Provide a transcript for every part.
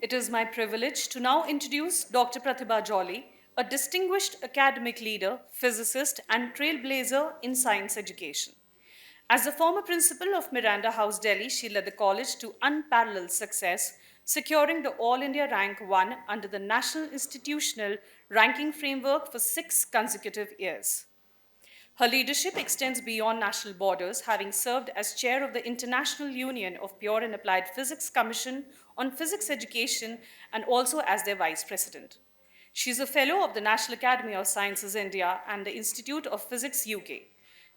It is my privilege to now introduce Dr. Pratibha Jolly, a distinguished academic leader, physicist, and trailblazer in science education. As the former principal of Miranda House, Delhi, she led the college to unparalleled success, securing the All India Rank 1 under the National Institutional Ranking Framework for 6 consecutive years. Her leadership extends beyond national borders, having served as chair of the International Union of Pure and Applied Physics Commission on Physics Education and also as their vice president. She is a fellow of the National Academy of Sciences India and the Institute of Physics UK.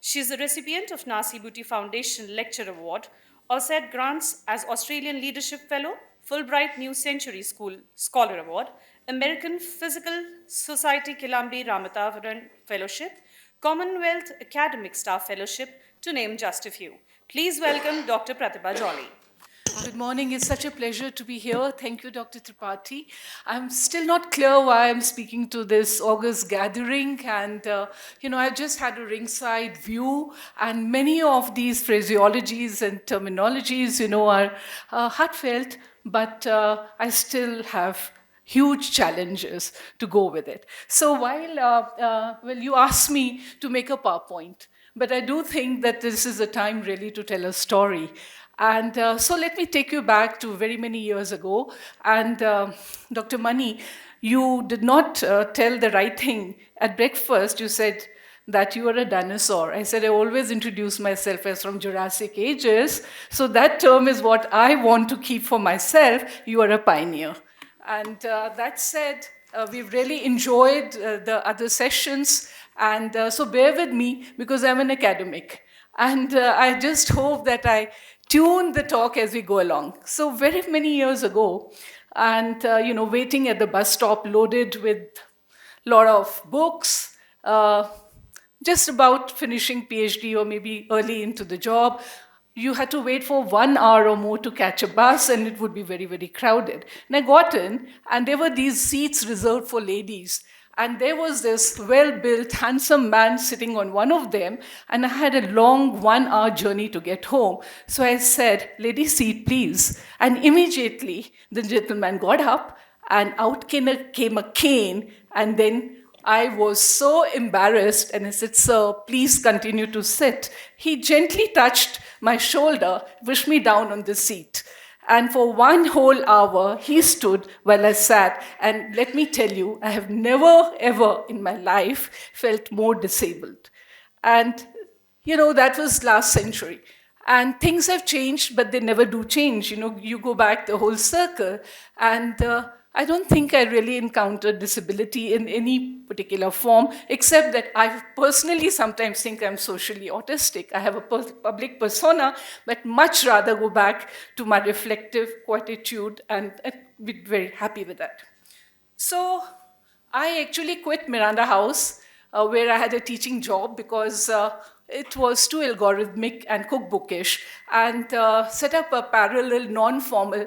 She is the recipient of Nasi Booty Foundation Lecture Award, OSED grants as Australian Leadership Fellow, Fulbright New Century School Scholar Award, American Physical Society Kilambi Ramatavaran Fellowship, Commonwealth Academic Staff Fellowship, to name just a few. Please welcome Dr. Pratibha Jolly. Good morning. It's such a pleasure to be here. Thank you, Dr. Tripathi. I'm still not clear why I'm speaking to this August gathering. And, I just had a ringside view. And many of these phraseologies and terminologies, are heartfelt. But I still have huge challenges to go with it. So while you asked me to make a PowerPoint, but I do think that this is a time really to tell a story. And so let me take you back to very many years ago. And Dr. Mani, you did not tell the right thing. At breakfast, you said that you are a dinosaur. I said I always introduce myself as from Jurassic ages. So that term is what I want to keep for myself. You are a pioneer. And that said, we've really enjoyed the other sessions. And so bear with me because I'm an academic. And I just hope that I tune the talk as we go along. So very many years ago, and waiting at the bus stop loaded with a lot of books, just about finishing PhD or maybe early into the job, you had to wait for 1 hour or more to catch a bus, and it would be very, very crowded. And I got in, and there were these seats reserved for ladies. And there was this well-built, handsome man sitting on one of them, and I had a long 1 hour journey to get home. So I said, "Lady, seat, please." And immediately, the gentleman got up, and out came a cane, and then I was so embarrassed, and I said, "Sir, please continue to sit." He gently touched my shoulder, pushed me down on the seat. And for 1 whole hour, he stood while I sat. And let me tell you, I have never, ever in my life felt more disabled. And, that was last century. And things have changed, but they never do change. You go back the whole circle. And I don't think I really encountered disability in any particular form, except that I personally sometimes think I'm socially autistic. I have a public persona, but much rather go back to my reflective quietude, and I'd be very happy with that. So I actually quit Miranda House, where I had a teaching job because it was too algorithmic and cookbookish, and set up a parallel, non-formal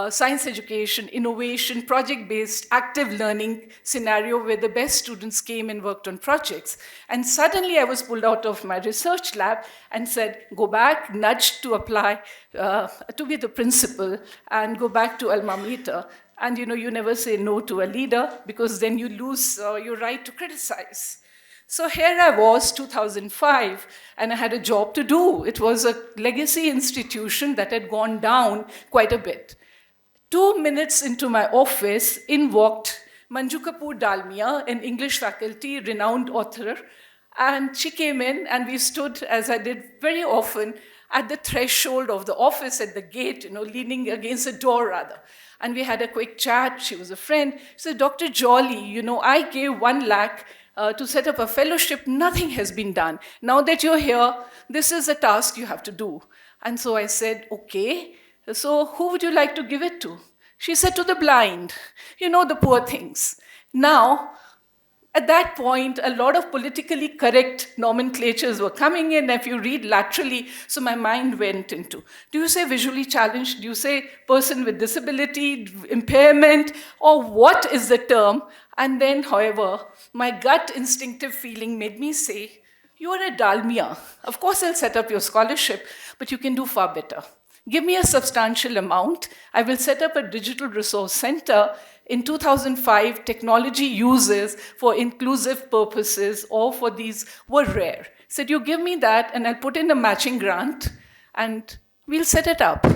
science education, innovation, project-based, active learning scenario where the best students came and worked on projects. And suddenly I was pulled out of my research lab and said, go back, nudged to apply to be the principal and go back to alma mater. And you never say no to a leader because then you lose your right to criticize. So here I was, 2005, and I had a job to do. It was a legacy institution that had gone down quite a bit. 2 minutes into my office, in walked Manju Kapoor Dalmia, an English faculty, renowned author, and she came in, and we stood, as I did very often, at the threshold of the office, at the gate, leaning against the door, rather. And we had a quick chat. She was a friend. She said, "Dr. Jolly, I gave 1 lakh to set up a fellowship. Nothing has been done. Now that you're here, this is a task you have to do." And so I said, "Okay, so who would you like to give it to?" She said, "To the blind, the poor things." Now, at that point, a lot of politically correct nomenclatures were coming in. If you read laterally, so my mind went into, do you say visually challenged? Do you say person with disability, impairment? Or what is the term? And then, however, my gut instinctive feeling made me say, you are a dalmia. Of course, I'll set up your scholarship, but you can do far better. Give me a substantial amount. I will set up a digital resource center. In 2005, technology uses for inclusive purposes or for these were rare. Said, you give me that and I'll put in a matching grant and we'll set it up.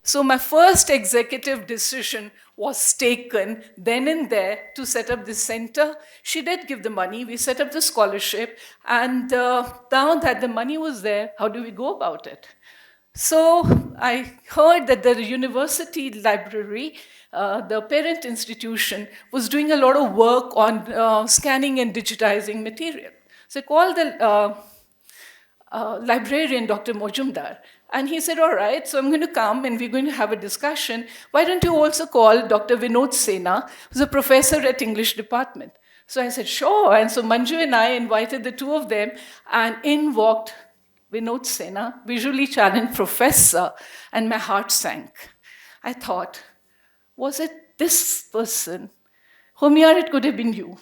So my first executive decision was taken then and there to set up this center. She did give the money. We set up the scholarship. And now that the money was there, how do we go about it? So I heard that the university library, the parent institution, was doing a lot of work on scanning and digitizing material. So I called the librarian, Dr. Mojumdar, and he said, all right, so I'm going to come and we're going to have a discussion. Why don't you also call Dr. Vinod Sena, who's a professor at English department? So I said, sure. And so Manju and I invited the two of them, and in walked Vinod Sena, visually challenged professor, and my heart sank. I thought, was it this person? Homiyar, it could have been you.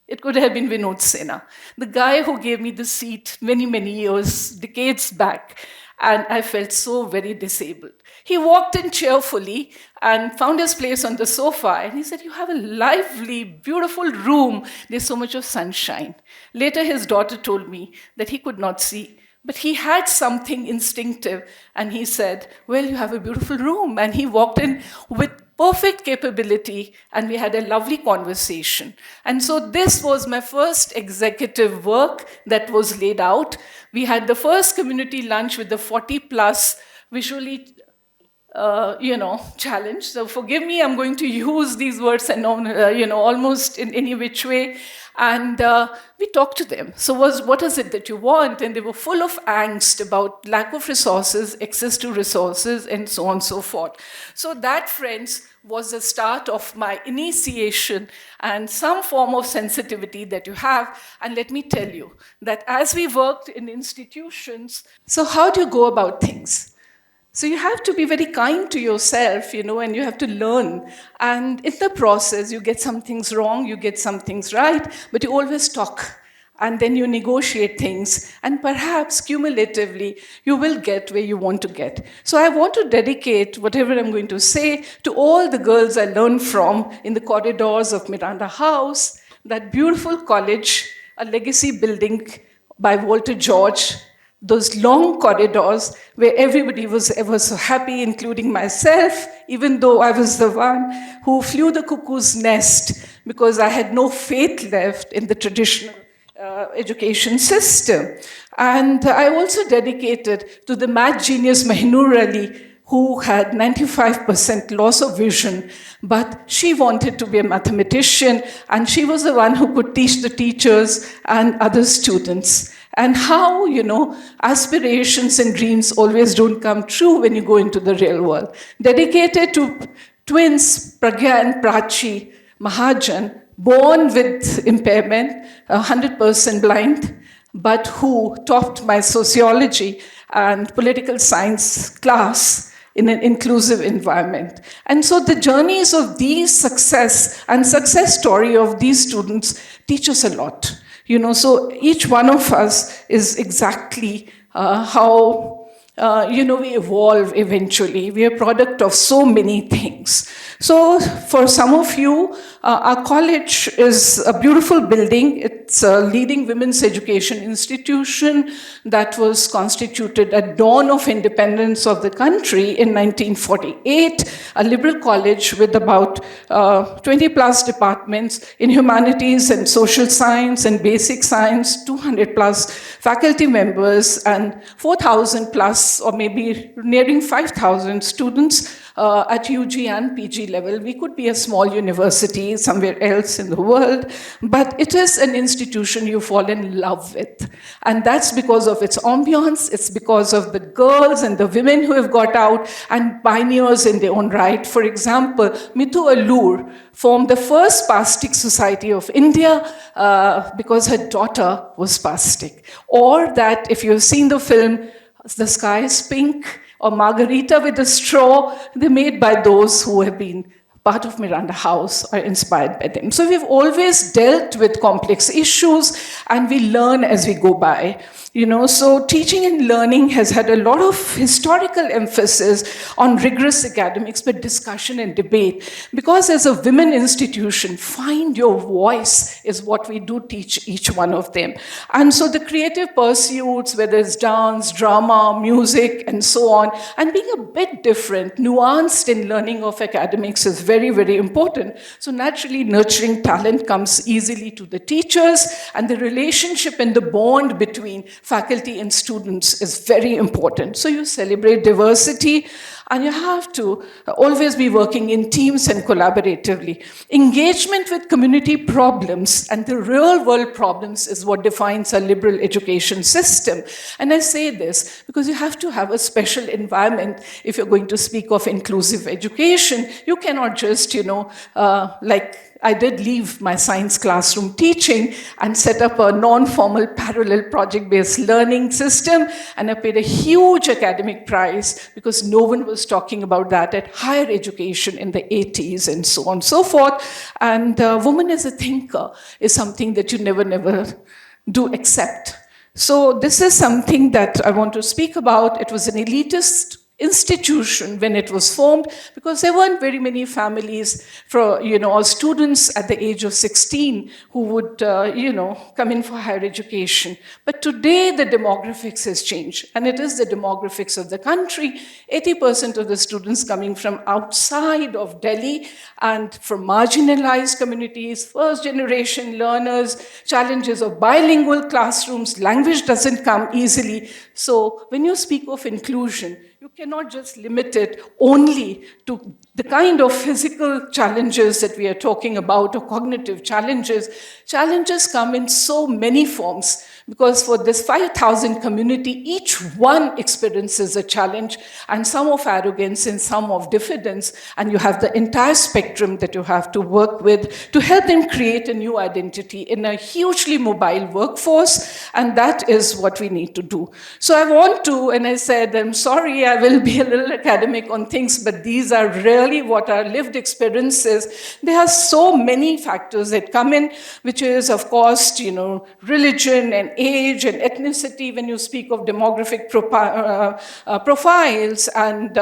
It could have been Vinod Sena, the guy who gave me the seat many, many years, decades back, and I felt so very disabled. He walked in cheerfully and found his place on the sofa, and he said, you have a lively, beautiful room. There's so much of sunshine. Later, his daughter told me that he could not see, but he had something instinctive, and he said, well, you have a beautiful room. And he walked in with perfect capability, and we had a lovely conversation. And so this was my first executive work that was laid out. We had the first community lunch with the 40 plus visually challenge. So forgive me, I'm going to use these words and almost in any which way. And we talked to them. So what is it that you want? And they were full of angst about lack of resources, access to resources, and so on and so forth. So that, friends, was the start of my initiation and some form of sensitivity that you have. And let me tell you that as we worked in institutions, so how do you go about things? So you have to be very kind to yourself, and you have to learn. And in the process, you get some things wrong, you get some things right, but you always talk. And then you negotiate things. And perhaps cumulatively, you will get where you want to get. So I want to dedicate whatever I'm going to say to all the girls I learned from in the corridors of Miranda House, that beautiful college, a legacy building by Walter George, those long corridors where everybody was ever so happy, including myself, even though I was the one who flew the cuckoo's nest because I had no faith left in the traditional education system. And I also dedicated to the mad genius Mahinur Ali, who had 95% loss of vision, but she wanted to be a mathematician, and she was the one who could teach the teachers and other students. And how, aspirations and dreams always don't come true when you go into the real world. Dedicated to twins, Pragya and Prachi Mahajan, born with impairment, 100% blind, but who topped my sociology and political science class in an inclusive environment. And so the journeys of these success and success story of these students teach us a lot. So each one of us is exactly how we evolve eventually. We are a product of so many things. So for some of you, our college is a beautiful building. It's a leading women's education institution that was constituted at dawn of independence of the country in 1948, a liberal college with about 20 plus departments in humanities and social science and basic science, 200 plus faculty members, and 4,000 plus, or maybe nearing 5,000 students at UG and PG level. We could be a small university somewhere else in the world, but it is an institution you fall in love with. And that's because of its ambiance, it's because of the girls and the women who have got out and pioneers in their own right. For example, Mithu Allur formed the first spastic society of India because her daughter was spastic. Or that, if you've seen the film, The Sky is Pink, or Margarita with a Straw, they're made by those who have been part of Miranda House are inspired by them. So we've always dealt with complex issues and we learn as we go by. So teaching and learning has had a lot of historical emphasis on rigorous academics, but discussion and debate. Because as a women institution, find your voice is what we do teach each one of them. And so the creative pursuits, whether it's dance, drama, music, and so on, and being a bit different, nuanced in learning of academics is very, very important. So naturally, nurturing talent comes easily to the teachers, and the relationship and the bond between faculty and students is very important. So you celebrate diversity, and you have to always be working in teams and collaboratively. Engagement with community problems and the real world problems is what defines a liberal education system. And I say this because you have to have a special environment if you're going to speak of inclusive education. You cannot just, like I did leave my science classroom teaching and set up a non-formal parallel project-based learning system, and I paid a huge academic price because no one was talking about that at higher education in the 80s and so on and so forth. And woman as a thinker is something that you never do accept. So this is something that I want to speak about. It was an elitist institution when it was formed because there weren't very many families or students at the age of 16 who would come in for higher education. But today the demographics has changed, and it is the demographics of the country. 80% of the students coming from outside of Delhi and from marginalized communities, first generation learners, challenges of bilingual classrooms, language doesn't come easily. So when you speak of inclusion, you cannot just limit it only to the kind of physical challenges that we are talking about or cognitive challenges. Challenges come in so many forms because for this 5,000 community, each one experiences a challenge, and some of arrogance and some of diffidence, and you have the entire spectrum that you have to work with to help them create a new identity in a hugely mobile workforce, and that is what we need to do. So I want to, and I said, I'm sorry, I will be a little academic on things, but these are really what our lived experiences. There are so many factors that come in, which is, of course, religion and age and ethnicity when you speak of demographic profiles and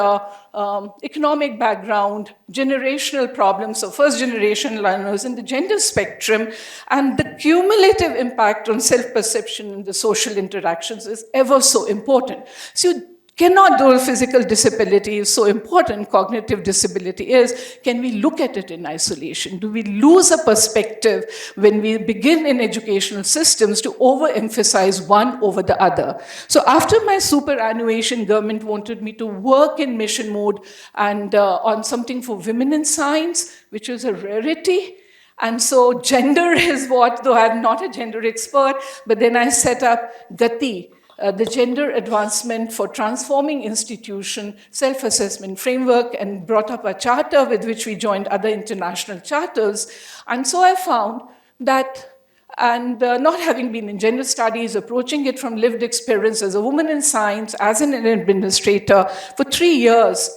economic background, generational problems of first-generation learners in the gender spectrum, and the cumulative impact on self-perception and the social interactions is ever so important. So you cannot do physical disability is so important, cognitive disability is, can we look at it in isolation? Do we lose a perspective when we begin in educational systems to overemphasize one over the other? So after my superannuation, government wanted me to work in mission mode and on something for women in science, which is a rarity. And so gender is what, though I'm not a gender expert, but then I set up Gati, the Gender Advancement for Transforming Institution Self-Assessment Framework, and brought up a charter with which we joined other international charters. And so I found that, and not having been in gender studies, approaching it from lived experience as a woman in science, as an administrator, for 3 years,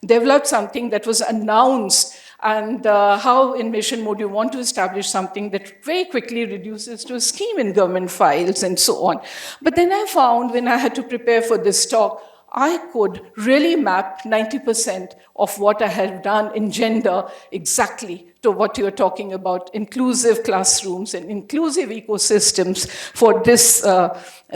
developed something that was announced, and how in mission mode you want to establish something that very quickly reduces to a scheme in government files and so on. But then I found when I had to prepare for this talk, I could really map 90% of what I had done in gender exactly to what you're talking about, inclusive classrooms and inclusive ecosystems for this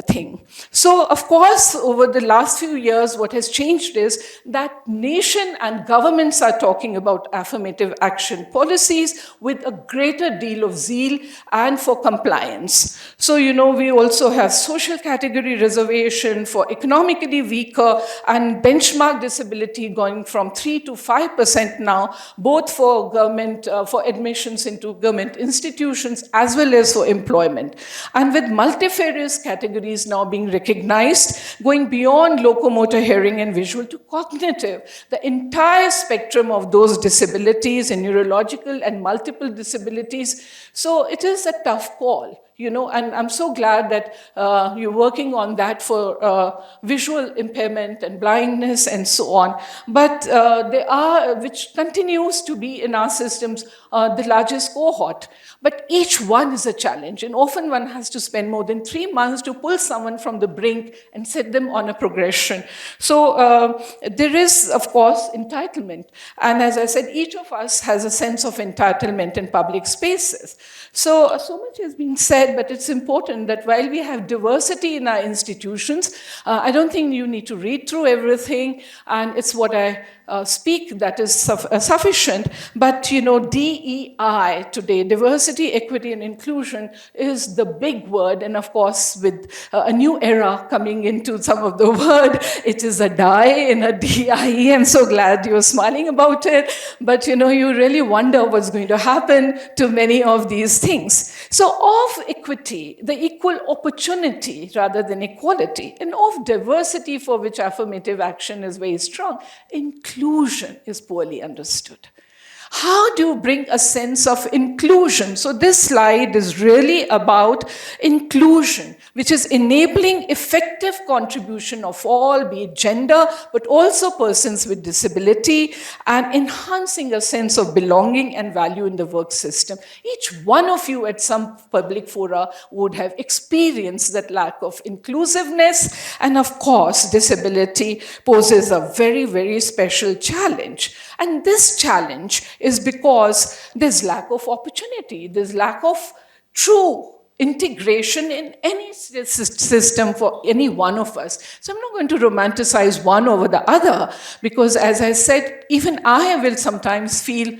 thing. So, of course, over the last few years, what has changed is that nation and governments are talking about affirmative action policies with a greater deal of zeal and for compliance. So, we also have social category reservation for economically weaker and benchmark disability going from 3 to 5% now, both for government, for admissions into government institutions as well as for employment. And with multifarious categories now being recognized, going beyond locomotor, hearing, and visual to cognitive, the entire spectrum of those disabilities and neurological and multiple disabilities. So it is a tough call. and I'm so glad that you're working on that for visual impairment and blindness and so on. But there are, which continues to be in our systems, the largest cohort. But each one is a challenge, and often one has to spend more than 3 months to pull someone from the brink and set them on a progression. So there is, of course, entitlement. And as I said, each of us has a sense of entitlement in public spaces. So much has been said, but it's important that while we have diversity in our institutions, I don't think you need to read through everything, and it's what I speak that is sufficient. But DEI today, diversity, equity, and inclusion, is the big word. And of course, with a new era coming into some of the word, it is a die in a DIE. I'm so glad you're smiling about it. But you really wonder what's going to happen to many of these things. So of equity, the equal opportunity rather than equality, and of diversity, for which affirmative action is very strong, inclusion is poorly understood. How do you bring a sense of inclusion? So this slide is really about inclusion, which is enabling effective contribution of all, be it gender, but also persons with disability, and enhancing a sense of belonging and value in the work system. Each one of you at some public fora would have experienced that lack of inclusiveness, and of course, disability poses a very, very special challenge. And this challenge is because there's lack of opportunity, there's lack of true integration in any system for any one of us. So I'm not going to romanticize one over the other, because as I said, even I will sometimes feel,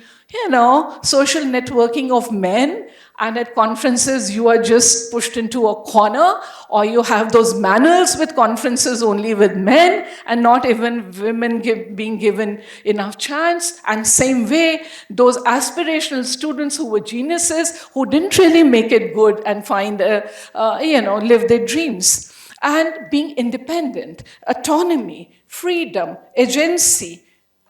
social networking of men, and at conferences you are just pushed into a corner, or you have those manners with conferences only with men and not even women being given enough chance. And same way, those aspirational students who were geniuses, who didn't really make it good and find, live their dreams. And being independent, autonomy, freedom, agency,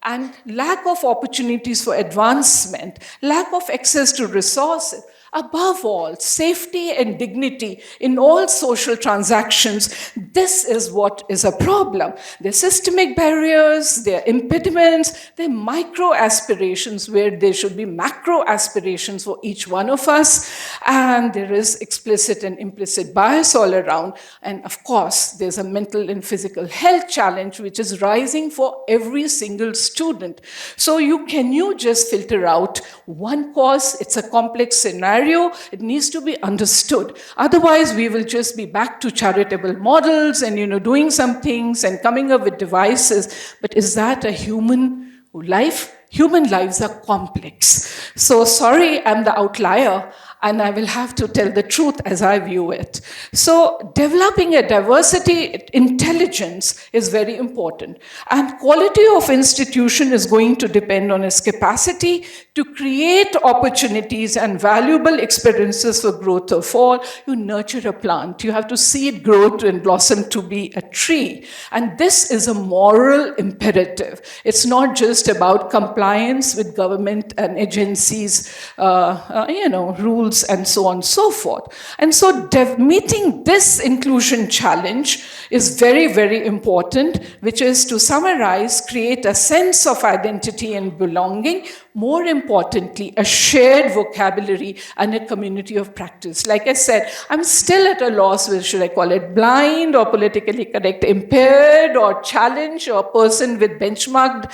and lack of opportunities for advancement, lack of access to resources, above all, safety and dignity in all social transactions. This is what is a problem. There are systemic barriers, there are impediments, there are micro aspirations where there should be macro aspirations for each one of us, and there is explicit and implicit bias all around. And of course, there's a mental and physical health challenge which is rising for every single student. So can you just filter out one cause? It's a complex scenario. It needs to be understood. Otherwise, we will just be back to charitable models and, doing some things and coming up with devices. But is that a human life? Human lives are complex. So sorry, I'm the outlier, and I will have to tell the truth as I view it. So developing a diversity intelligence is very important. And quality of institution is going to depend on its capacity to create opportunities and valuable experiences for growth of all. You nurture a plant. You have to see it grow and blossom to be a tree. And this is a moral imperative. It's not just about compliance with government and agencies, rules, and so on and so forth. And so meeting this inclusion challenge is very, very important, which is, to summarize, create a sense of identity and belonging, more importantly, a shared vocabulary and a community of practice. Like I said, I'm still at a loss with, should I call it blind or politically correct, impaired or challenged, or person with benchmarked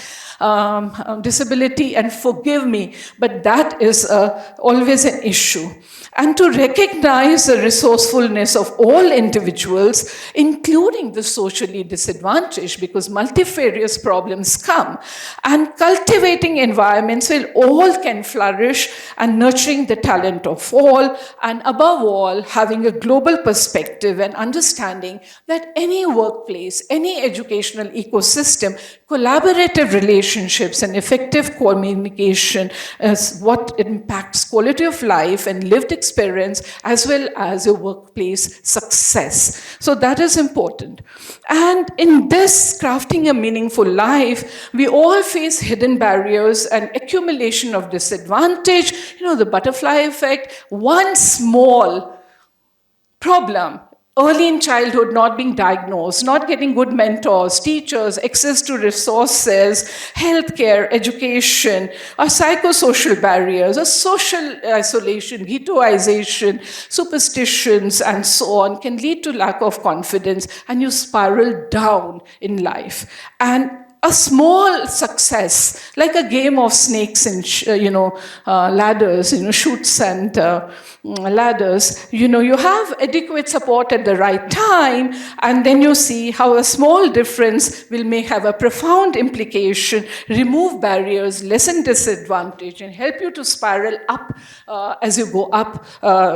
disability, and forgive me, but that is always an issue. And to recognize the resourcefulness of all individuals, including the socially disadvantaged, because multifarious problems come, and cultivating environments where all can flourish, and nurturing the talent of all, and above all, having a global perspective and understanding that any workplace, any educational ecosystem, collaborative relationships and effective communication is what impacts quality of life and lived experience, as well as your workplace success. So that is important. And in this crafting a meaningful life, we all face hidden barriers and accumulation of disadvantage, the butterfly effect. One small Problem: early in childhood, not being diagnosed, not getting good mentors, teachers, access to resources, healthcare, education, or psychosocial barriers, or social isolation, ghettoization, superstitions, and so on can lead to lack of confidence, and you spiral down in life. And a small success, like a game of snakes and ladders, chutes and ladders, you have adequate support at the right time, and then you see how a small difference will may have a profound implication, remove barriers, lessen disadvantage, and help you to spiral up as you go up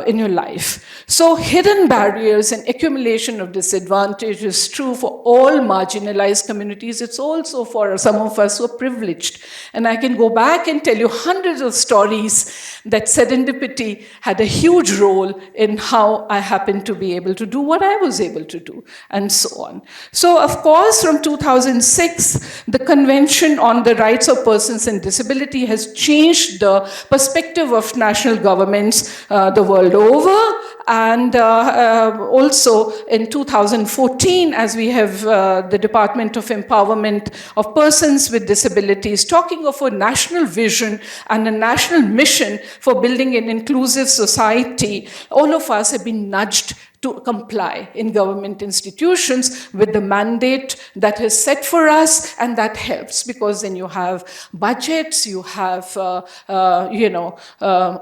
in your life. So hidden barriers and accumulation of disadvantage is true for all marginalized communities. It's also for some of us who are privileged. And I can go back and tell you hundreds of stories that serendipity had a huge role in how I happened to be able to do what I was able to do, and so on. So, of course, from 2006, the Convention on the Rights of Persons with Disability has changed the perspective of national governments the world over. And also in 2014, as we have the Department of Empowerment of Persons with Disabilities talking of a national vision and a national mission for building an inclusive society, all of us have been nudged to comply in government institutions with the mandate that is set for us, and that helps because then you have budgets, you have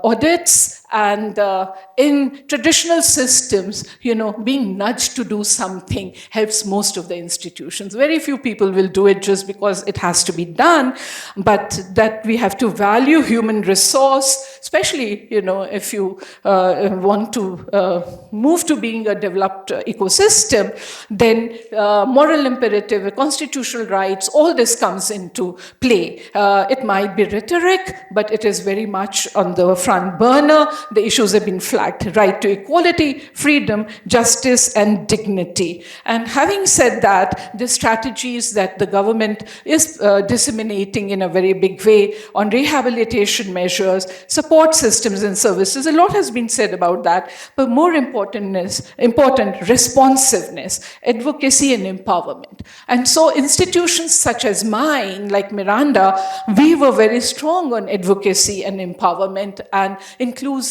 audits, and in traditional systems, being nudged to do something helps most of the institutions. Very few people will do it just because it has to be done, but that we have to value human resource, especially if you want to move to being a developed ecosystem, then moral imperative, constitutional rights, all this comes into play. It might be rhetoric, but it is very much on the front burner. The issues have been flagged: right to equality, freedom, justice, and dignity. And having said that, the strategies that the government is disseminating in a very big way on rehabilitation measures, support systems and services, a lot has been said about that, but more important, responsiveness, advocacy, and empowerment. And so institutions such as mine, like Miranda, we were very strong on advocacy and empowerment and inclusive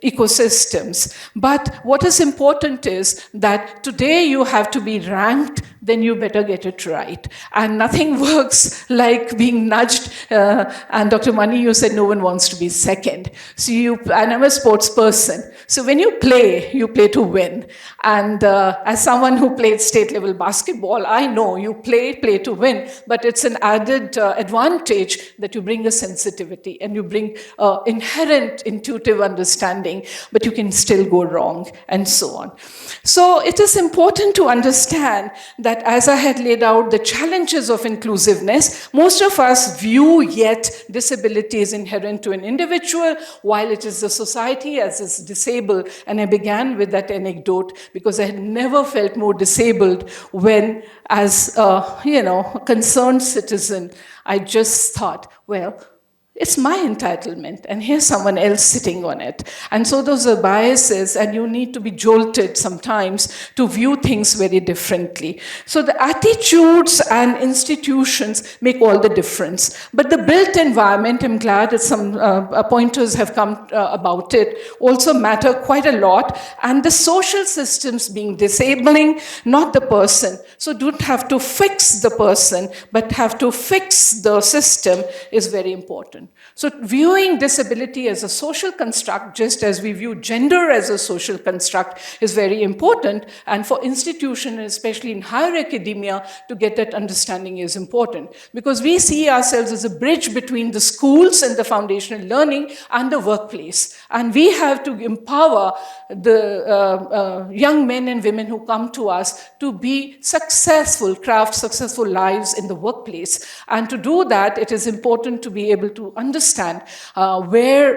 ecosystems. But what is important is that today you have to be ranked, then you better get it right. And nothing works like being nudged. And Dr. Mani, you said no one wants to be second. So and I'm a sports person. So when you play to win. And as someone who played state level basketball, I know you play to win, but it's an added advantage that you bring a sensitivity and you bring inherent intuitive understanding, but you can still go wrong, and so on. So it is important to understand that as I had laid out the challenges of inclusiveness, most of us view yet disability is inherent to an individual, while it is the society as is disabled. And I began with that anecdote because I had never felt more disabled when, as a concerned citizen, I just thought, well, it's my entitlement, and here's someone else sitting on it. And so those are biases, and you need to be jolted sometimes to view things very differently. So the attitudes and institutions make all the difference. But the built environment, I'm glad that some pointers have come about it, also matter quite a lot. And the social systems being disabling, not the person. So don't have to fix the person, but have to fix the system is very important. So viewing disability as a social construct, just as we view gender as a social construct, is very important. And for institutions, especially in higher academia, to get that understanding is important. Because we see ourselves as a bridge between the schools and the foundational learning and the workplace. And we have to empower the young men and women who come to us to be successful, craft successful lives in the workplace. And to do that, it is important to be able to understand where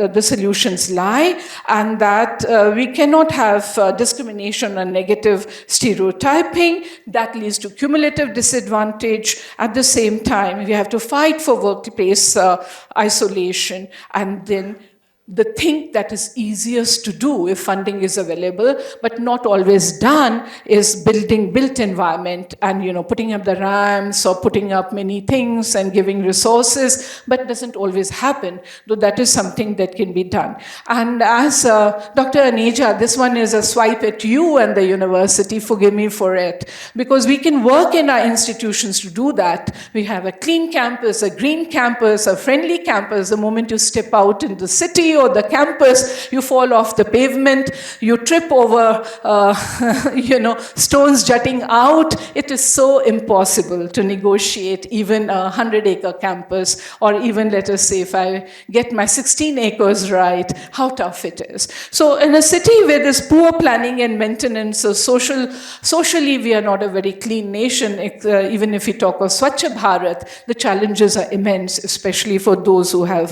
the solutions lie, and that we cannot have discrimination and negative stereotyping that leads to cumulative disadvantage. At the same time, we have to fight for workplace isolation, and then the thing that is easiest to do if funding is available, but not always done, is building built environment and putting up the ramps or putting up many things and giving resources, but doesn't always happen, though that is something that can be done. And as Dr. Aneja, this one is a swipe at you and the university, forgive me for it, because we can work in our institutions to do that. We have a clean campus, a green campus, a friendly campus. The moment you step out in the city or the campus, you fall off the pavement, you trip over, stones jutting out. It is so impossible to negotiate even a 100-acre campus, or even, let us say, if I get my 16 acres right, how tough it is. So in a city where there's poor planning and maintenance, so socially we are not a very clean nation. Even if we talk of Swachh Bharat, the challenges are immense, especially for those who have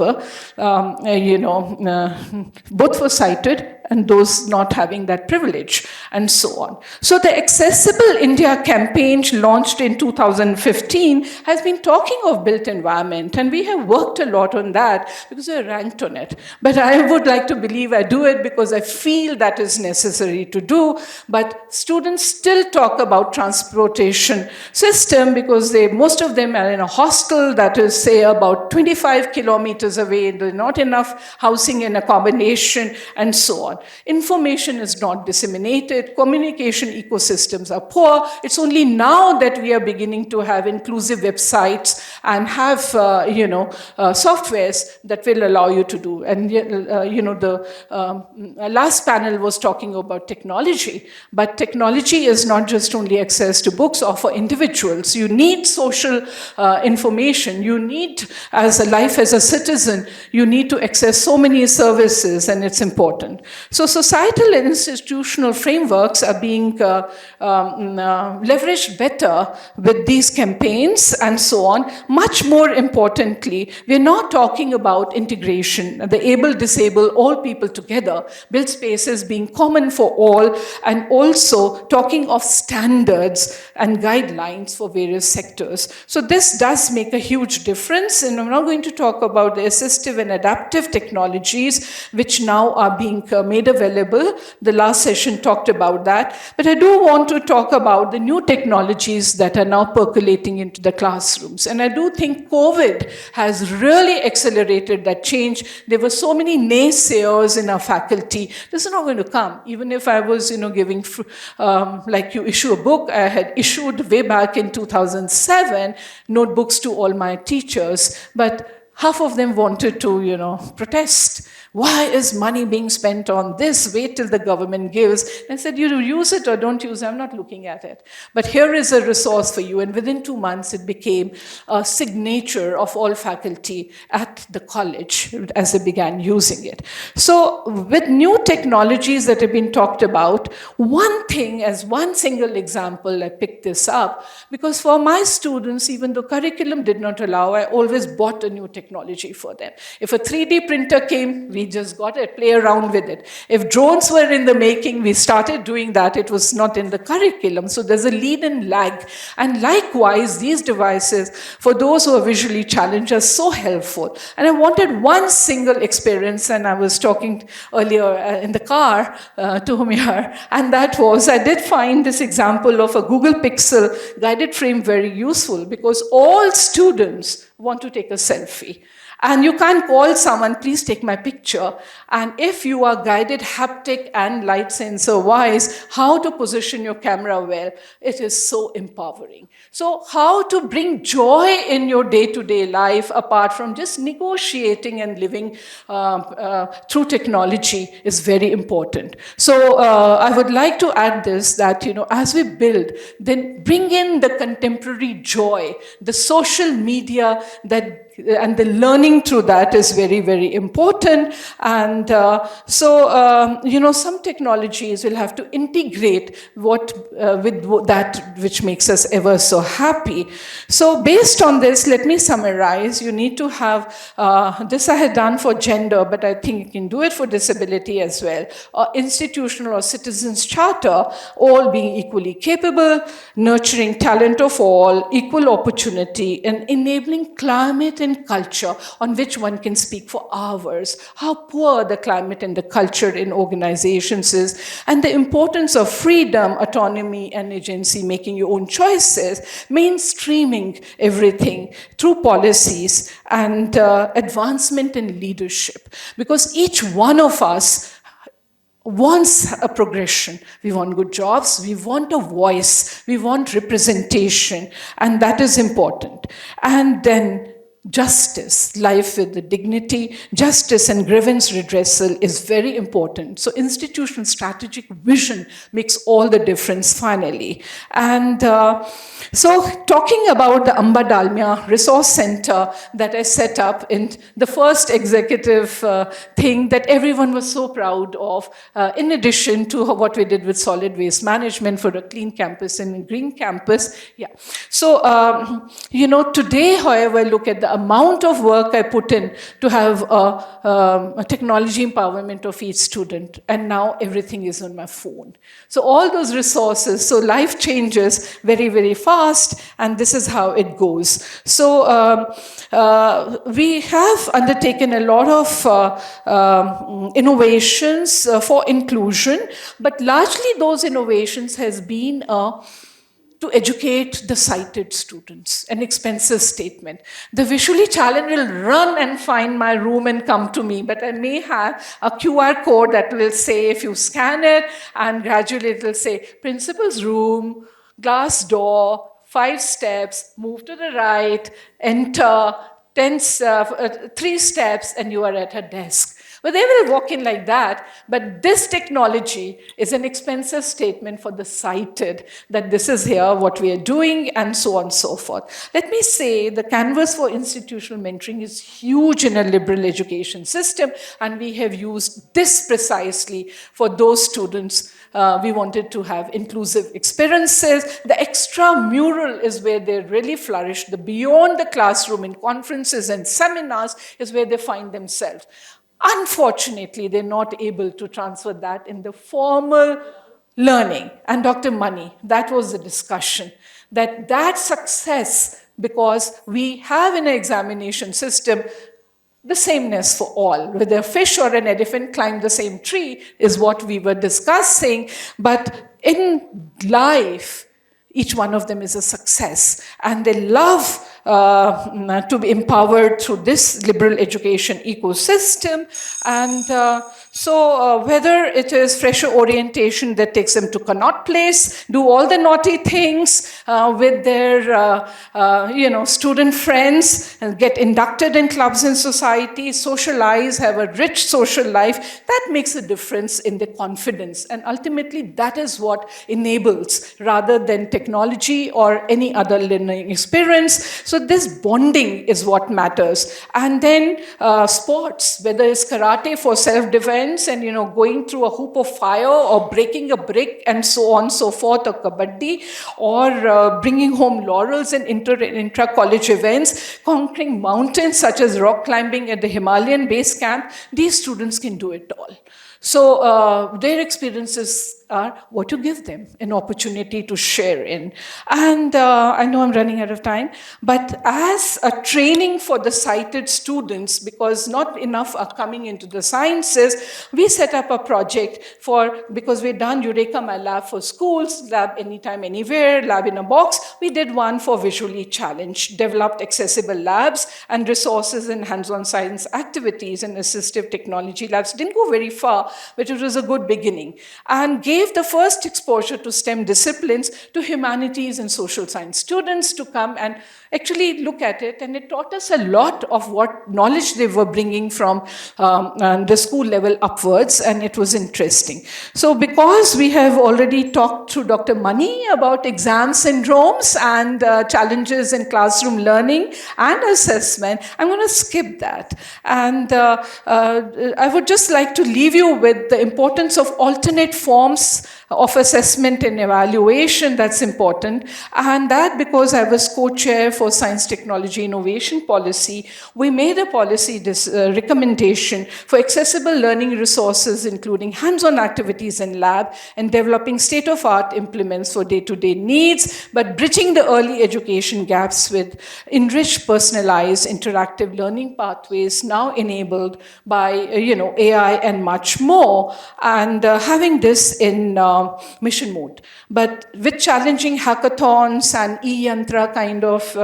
both were sighted and those not having that privilege, and so on. So the Accessible India campaign, launched in 2015, has been talking of built environment, and we have worked a lot on that because we're ranked on it. But I would like to believe I do it because I feel that is necessary to do. But students still talk about transportation system because most of them are in a hostel that is, say, about 25 kilometers away. There's not enough housing and accommodation, and so on. Information is not disseminated. Communication ecosystems are poor. It's only now that we are beginning to have inclusive websites and have, softwares that will allow you to do. And, the last panel was talking about technology. But technology is not just only access to books or for individuals. You need social information. You need, as a life as a citizen, you need to access so many services, and it's important. So societal and institutional frameworks are being leveraged better with these campaigns and so on. Much more importantly, we're not talking about integration, the able, disabled, all people together, build spaces being common for all, and also talking of standards and guidelines for various sectors. So this does make a huge difference, and I'm not going to talk about the assistive and adaptive technologies which now are being made available. The last session talked about that. But I do want to talk about the new technologies that are now percolating into the classrooms. And I do think COVID has really accelerated that change. There were so many naysayers in our faculty. This is not going to come. Even if I was, giving, like you issue a book, I had issued way back in 2007 notebooks to all my teachers. But half of them wanted to, protest. Why is money being spent on this? Wait till the government gives. I said, you use it or don't use it. I'm not looking at it. But here is a resource for you. And within 2 months, it became a signature of all faculty at the college as they began using it. So with new technologies that have been talked about, one thing, as one single example, I picked this up, because for my students, even though curriculum did not allow, I always bought a new technology for them. If a 3D printer came, we just got it, play around with it. If drones were in the making, we started doing that. It was not in the curriculum. So there's a lead and lag. And likewise, these devices, for those who are visually challenged, are so helpful. And I wanted one single experience, and I was talking earlier in the car to Humir, and that was, I did find this example of a Google Pixel guided frame very useful, because all students want to take a selfie. And you can't call someone, please take my picture. And if you are guided haptic and light sensor wise, how to position your camera well, it is so empowering. So how to bring joy in your day-to-day life, apart from just negotiating and living through technology, is very important. So I would like to add this, that as we build, then bring in the contemporary joy, the social media and the learning through that is very, very important. And some technologies will have to integrate with that which makes us ever so happy. So based on this, let me summarize. You need to have, this I had done for gender, but I think you can do it for disability as well. Institutional or citizens charter, all being equally capable, nurturing talent of all, equal opportunity, and enabling climate and student culture on which one can speak for hours, how poor the climate and the culture in organizations is, and the importance of freedom, autonomy, and agency, making your own choices, mainstreaming everything through policies and advancement in leadership. Because each one of us wants a progression. We want good jobs, we want a voice, we want representation, and that is important. And then justice, life with the dignity, justice and grievance redressal is very important. So institutional strategic vision makes all the difference finally. And so talking about the Amba Dalmia Resource Center that I set up in the first executive thing that everyone was so proud of, in addition to what we did with solid waste management for a clean campus and a green campus. Yeah. So, today, however, look at the amount of work I put in to have a technology empowerment of each student, and now everything is on my phone. So all those resources, so life changes very, very fast, and this is how it goes. So we have undertaken a lot of innovations for inclusion, but largely those innovations has been to educate the sighted students, an expensive statement. The visually challenged will run and find my room and come to me, but I may have a QR code that will say, if you scan it, and gradually it will say, principal's room, glass door, 5 steps, move to the right, enter, 3 steps, and you are at her desk. But they will walk in like that. But this technology is an expensive statement for the sighted, that this is here what we are doing, and so on and so forth. Let me say the canvas for institutional mentoring is huge in a liberal education system, and we have used this precisely for those students. We wanted to have inclusive experiences. The extramural is where they really flourish. The beyond the classroom in conferences and seminars is where they find themselves. Unfortunately, they're not able to transfer that in the formal learning. And Dr. Mani, that was the discussion, that success, because we have in an examination system the sameness for all. Whether a fish or an elephant climb the same tree is what we were discussing. But in life, each one of them is a success. And they love to be empowered through this liberal education ecosystem. And so whether it is fresher orientation that takes them to Connaught Place, do all the naughty things with their student friends, and get inducted in clubs and societies, socialize, have a rich social life, that makes a difference in their confidence. And ultimately, that is what enables, rather than technology or any other learning experience. So this bonding is what matters. And then sports, whether it's karate for self-defense and going through a hoop of fire, or breaking a brick and so on and so forth, or kabaddi, or bringing home laurels in intra-college events, conquering mountains such as rock climbing at the Himalayan base camp, these students can do it all. So their experiences are what you give them an opportunity to share in. And I know I'm running out of time, but as a training for the sighted students, because not enough are coming into the sciences, we set up a project because we've done Eureka My Lab for schools, lab anytime, anywhere, lab in a box. We did one for visually challenged, developed accessible labs and resources in hands-on science activities and assistive technology labs. Didn't go very far, but it was a good beginning, and gave the first exposure to STEM disciplines to humanities and social science students to come and actually look at it. And it taught us a lot of what knowledge they were bringing from the school level upwards, and it was interesting. So because we have already talked to Dr. Mani about exam syndromes and challenges in classroom learning and assessment, I'm going to skip that. And I would just like to leave you with the importance of alternate forms forms of assessment and evaluation that's important. And that because I was co-chair for Science, Technology, Innovation Policy, we made a policy recommendation for accessible learning resources, including hands-on activities in lab and developing state-of-art implements for day-to-day needs, but bridging the early education gaps with enriched, personalized, interactive learning pathways now enabled by AI and much more, and having this in mission mode. But with challenging hackathons and e-yantra kind of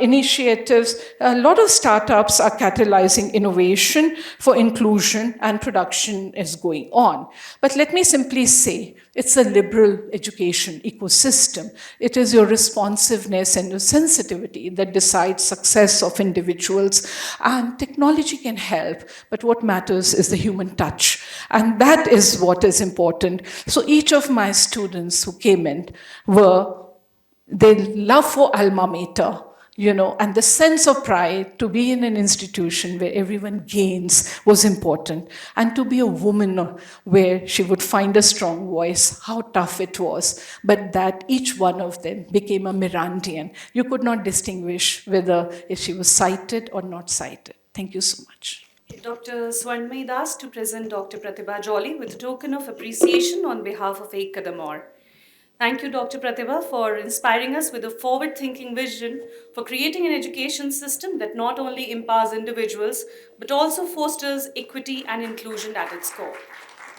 initiatives, a lot of startups are catalyzing innovation for inclusion, and production is going on. But let me simply say, it's a liberal education ecosystem. It is your responsiveness and your sensitivity that decides success of individuals. And technology can help, but what matters is the human touch. And that is what is important. So each of my students who came in they love for alma mater, and the sense of pride to be in an institution where everyone gains was important, and to be a woman where she would find a strong voice, how tough it was, but that each one of them became a Mirandian. You could not distinguish whether if she was cited or not cited. Thank you so much. Dr. Swarnmay Das to present Dr. Pratibha Jolly with a token of appreciation on behalf of Kadam. Thank you, Dr. Pratibha, for inspiring us with a forward-thinking vision for creating an education system that not only empowers individuals, but also fosters equity and inclusion at its core.